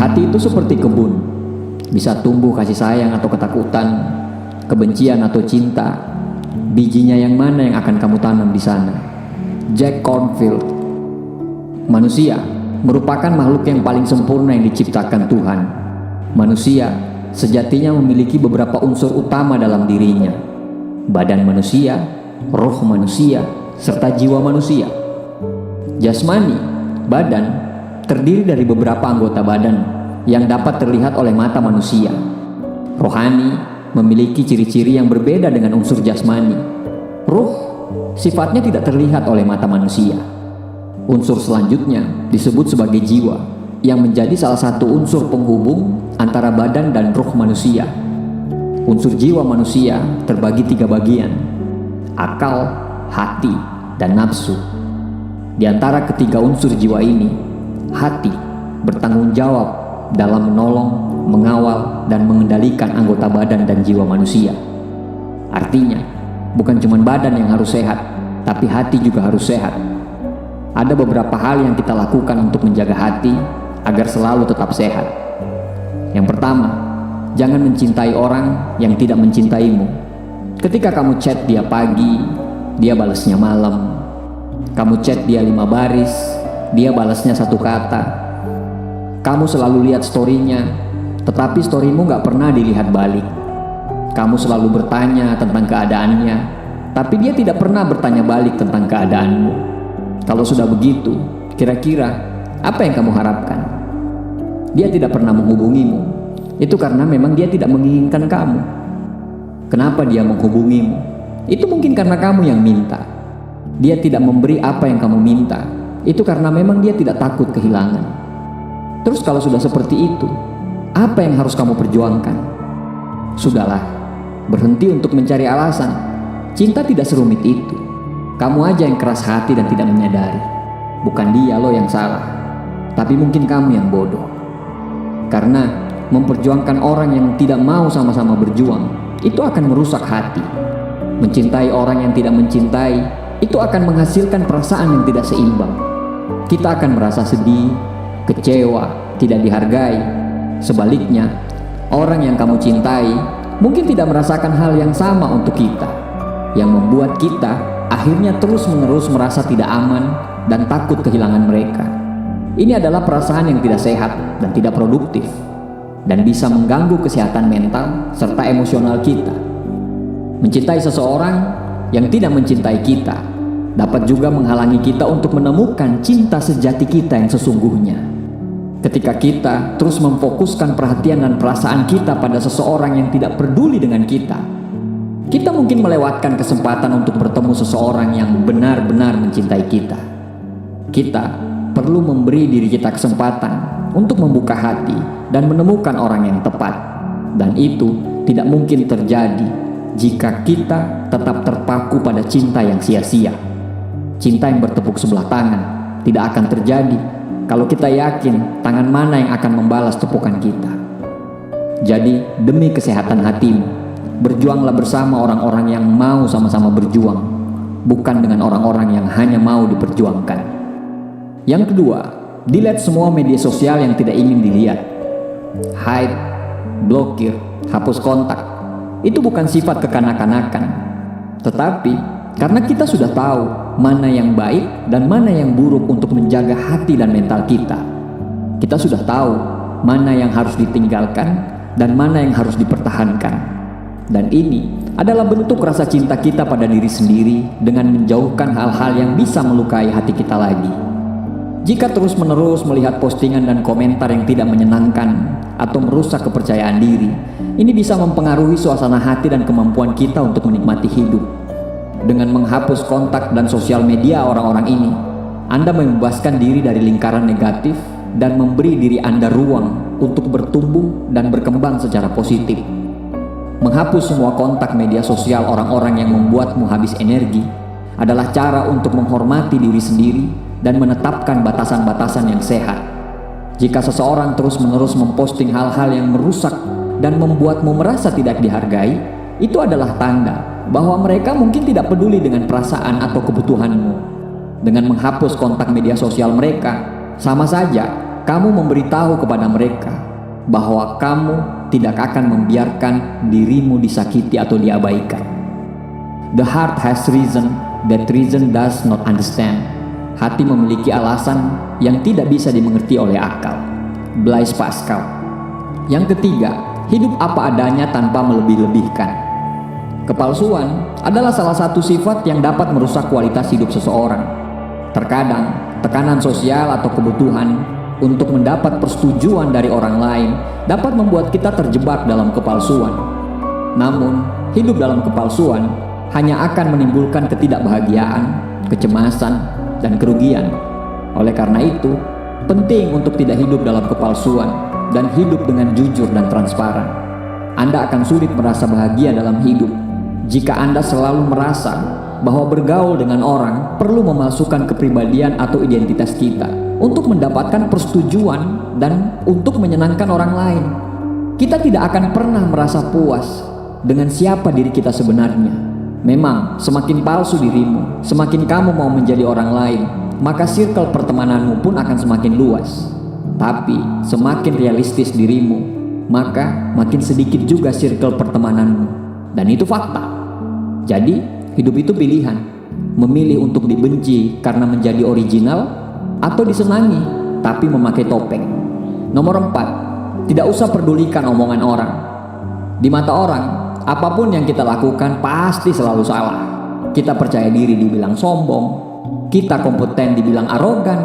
Hati itu seperti kebun, bisa tumbuh kasih sayang atau ketakutan, kebencian atau cinta. Bijinya yang mana yang akan kamu tanam di sana? Jack Cornfield. Manusia merupakan makhluk yang paling sempurna yang diciptakan Tuhan. Manusia sejatinya memiliki beberapa unsur utama dalam dirinya: badan manusia, roh manusia, serta jiwa manusia. Jasmani, badan, terdiri dari beberapa anggota badan yang dapat terlihat oleh mata manusia. Rohani memiliki ciri-ciri yang berbeda dengan unsur jasmani. Ruh sifatnya tidak terlihat oleh mata manusia. Unsur selanjutnya disebut sebagai jiwa, yang menjadi salah satu unsur penghubung antara badan dan ruh manusia. Unsur jiwa manusia terbagi 3 bagian: akal, hati, dan nafsu. Di antara ketiga unsur jiwa ini, hati bertanggung jawab dalam menolong, mengawal, dan mengendalikan anggota badan dan jiwa manusia. Artinya, bukan cuma badan yang harus sehat, tapi hati juga harus sehat. Ada beberapa hal yang kita lakukan untuk menjaga hati agar selalu tetap sehat. Yang pertama, jangan mencintai orang yang tidak mencintaimu. Ketika kamu chat dia pagi, dia balasnya malam. Kamu chat dia 5 baris, dia balasnya 1 kata. Kamu selalu lihat story-nya, tetapi story-mu gak pernah dilihat balik. Kamu selalu bertanya tentang keadaannya, tapi dia tidak pernah bertanya balik tentang keadaanmu. Kalau sudah begitu, kira-kira apa yang kamu harapkan? Dia tidak pernah menghubungimu. Itu karena memang dia tidak menginginkan kamu. Kenapa dia menghubungimu? Itu mungkin karena kamu yang minta. Dia tidak memberi apa yang kamu minta. Itu karena memang dia tidak takut kehilangan. Terus kalau sudah seperti itu, apa yang harus kamu perjuangkan? Sudahlah, berhenti untuk mencari alasan. Cinta tidak serumit itu. Kamu aja yang keras hati dan tidak menyadari. Bukan dia loh yang salah, tapi mungkin kamu yang bodoh. Karena memperjuangkan orang yang tidak mau sama-sama berjuang, itu akan merusak hati. Mencintai orang yang tidak mencintai, itu akan menghasilkan perasaan yang tidak seimbang. Kita akan merasa sedih, kecewa, tidak dihargai. Sebaliknya, orang yang kamu cintai mungkin tidak merasakan hal yang sama untuk kita, yang membuat kita akhirnya terus-menerus merasa tidak aman dan takut kehilangan mereka. Ini adalah perasaan yang tidak sehat dan tidak produktif, dan bisa mengganggu kesehatan mental serta emosional kita. Mencintai seseorang yang tidak mencintai kita dapat juga menghalangi kita untuk menemukan cinta sejati kita yang sesungguhnya. Ketika kita terus memfokuskan perhatian dan perasaan kita pada seseorang yang tidak peduli dengan kita, kita mungkin melewatkan kesempatan untuk bertemu seseorang yang benar-benar mencintai kita. Kita perlu memberi diri kita kesempatan untuk membuka hati dan menemukan orang yang tepat. Dan itu tidak mungkin terjadi jika kita tetap terpaku pada cinta yang sia-sia. Cinta yang bertepuk sebelah tangan tidak akan terjadi kalau kita yakin tangan mana yang akan membalas tepukan kita. Jadi, demi kesehatan hatimu, berjuanglah bersama orang-orang yang mau sama-sama berjuang, bukan dengan orang-orang yang hanya mau diperjuangkan. Yang kedua, delete semua media sosial yang tidak ingin dilihat. Hide, blokir, hapus kontak. Itu bukan sifat kekanak-kanakan, tetapi karena kita sudah tahu mana yang baik dan mana yang buruk untuk menjaga hati dan mental kita. Kita sudah tahu mana yang harus ditinggalkan dan mana yang harus dipertahankan. Dan ini adalah bentuk rasa cinta kita pada diri sendiri dengan menjauhkan hal-hal yang bisa melukai hati kita lagi. Jika terus-menerus melihat postingan dan komentar yang tidak menyenangkan atau merusak kepercayaan diri, ini bisa mempengaruhi suasana hati dan kemampuan kita untuk menikmati hidup. Dengan menghapus kontak dan sosial media orang-orang ini, Anda membebaskan diri dari lingkaran negatif dan memberi diri Anda ruang untuk bertumbuh dan berkembang secara positif. Menghapus semua kontak media sosial orang-orang yang membuatmu habis energi adalah cara untuk menghormati diri sendiri dan menetapkan batasan-batasan yang sehat. Jika seseorang terus-menerus memposting hal-hal yang merusak dan membuatmu merasa tidak dihargai, itu adalah tanda bahwa mereka mungkin tidak peduli dengan perasaan atau kebutuhanmu. Dengan menghapus kontak media sosial mereka, sama saja kamu memberitahu kepada mereka bahwa kamu tidak akan membiarkan dirimu disakiti atau diabaikan. The heart has reason that reason does not understand. Hati memiliki alasan yang tidak bisa dimengerti oleh akal. Blaise Pascal. Yang ketiga, hidup apa adanya tanpa melebih-lebihkan. Kepalsuan adalah salah satu sifat yang dapat merusak kualitas hidup seseorang. Terkadang, tekanan sosial atau kebutuhan untuk mendapat persetujuan dari orang lain dapat membuat kita terjebak dalam kepalsuan. Namun, hidup dalam kepalsuan hanya akan menimbulkan ketidakbahagiaan, kecemasan, dan kerugian. Oleh karena itu, penting untuk tidak hidup dalam kepalsuan dan hidup dengan jujur dan transparan. Anda akan sulit merasa bahagia dalam hidup jika Anda selalu merasa bahwa bergaul dengan orang perlu memalsukan kepribadian atau identitas kita untuk mendapatkan persetujuan dan untuk menyenangkan orang lain. Kita tidak akan pernah merasa puas dengan siapa diri kita sebenarnya. Memang, semakin palsu dirimu, semakin kamu mau menjadi orang lain, maka circle pertemananmu pun akan semakin luas. Tapi, semakin realistis dirimu, maka makin sedikit juga circle pertemananmu. Dan itu fakta. Jadi, hidup itu pilihan. Memilih untuk dibenci karena menjadi original, atau disenangi tapi memakai topeng. Nomor 4, tidak usah pedulikan omongan orang. Di mata orang, apapun yang kita lakukan pasti selalu salah. Kita percaya diri dibilang sombong, kita kompeten dibilang arogan,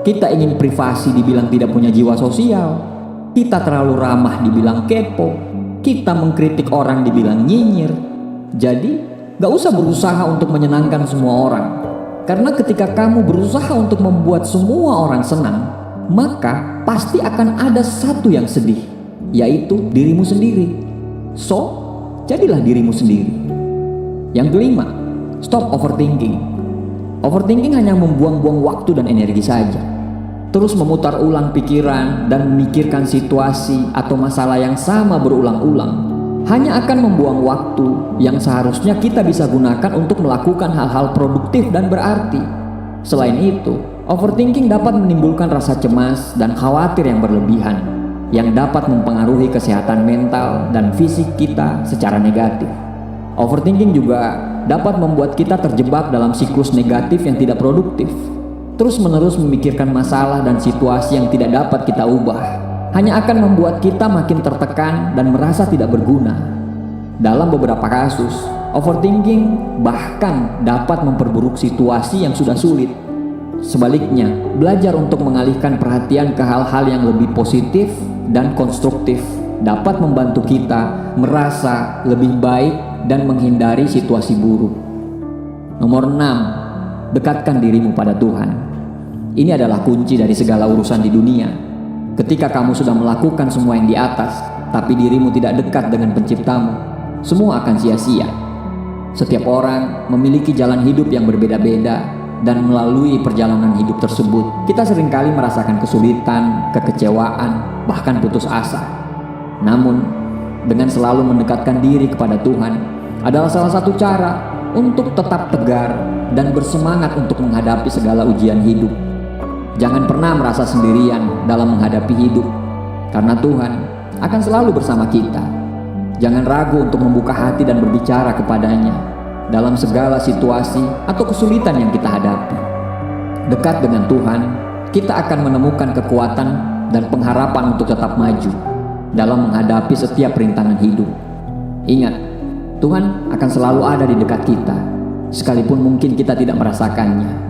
kita ingin privasi dibilang tidak punya jiwa sosial, kita terlalu ramah dibilang kepo, kita mengkritik orang dibilang nyinyir. Jadi, gak usah berusaha untuk menyenangkan semua orang. Karena ketika kamu berusaha untuk membuat semua orang senang, maka pasti akan ada satu yang sedih, yaitu dirimu sendiri. So, jadilah dirimu sendiri. Yang kelima, stop overthinking. Overthinking hanya membuang-buang waktu dan energi saja. Terus memutar ulang pikiran dan memikirkan situasi atau masalah yang sama berulang-ulang hanya akan membuang waktu yang seharusnya kita bisa gunakan untuk melakukan hal-hal produktif dan berarti. Selain itu, overthinking dapat menimbulkan rasa cemas dan khawatir yang berlebihan, yang dapat mempengaruhi kesehatan mental dan fisik kita secara negatif. Overthinking juga dapat membuat kita terjebak dalam siklus negatif yang tidak produktif. Terus-menerus memikirkan masalah dan situasi yang tidak dapat kita ubah hanya akan membuat kita makin tertekan dan merasa tidak berguna. Dalam beberapa kasus, overthinking bahkan dapat memperburuk situasi yang sudah sulit. Sebaliknya, belajar untuk mengalihkan perhatian ke hal-hal yang lebih positif dan konstruktif dapat membantu kita merasa lebih baik dan menghindari situasi buruk. Nomor 6, dekatkan dirimu pada Tuhan. Ini adalah kunci dari segala urusan di dunia. Ketika kamu sudah melakukan semua yang di atas, tapi dirimu tidak dekat dengan penciptamu, semua akan sia-sia. Setiap orang memiliki jalan hidup yang berbeda-beda, dan melalui perjalanan hidup tersebut, kita seringkali merasakan kesulitan, kekecewaan, bahkan putus asa. Namun, dengan selalu mendekatkan diri kepada Tuhan adalah salah satu cara untuk tetap tegar dan bersemangat untuk menghadapi segala ujian hidup. Jangan pernah merasa sendirian dalam menghadapi hidup, karena Tuhan akan selalu bersama kita. Jangan ragu untuk membuka hati dan berbicara kepadanya dalam segala situasi atau kesulitan yang kita hadapi. Dekat dengan Tuhan, kita akan menemukan kekuatan dan pengharapan untuk tetap maju dalam menghadapi setiap rintangan hidup. Ingat, Tuhan akan selalu ada di dekat kita, sekalipun mungkin kita tidak merasakannya.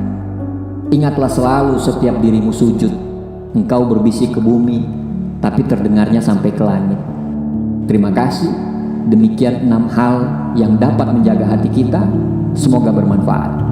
Ingatlah selalu setiap dirimu sujud, engkau berbisik ke bumi, tapi terdengarnya sampai ke langit. Terima kasih. Demikian 6 hal yang dapat menjaga hati kita. Semoga bermanfaat.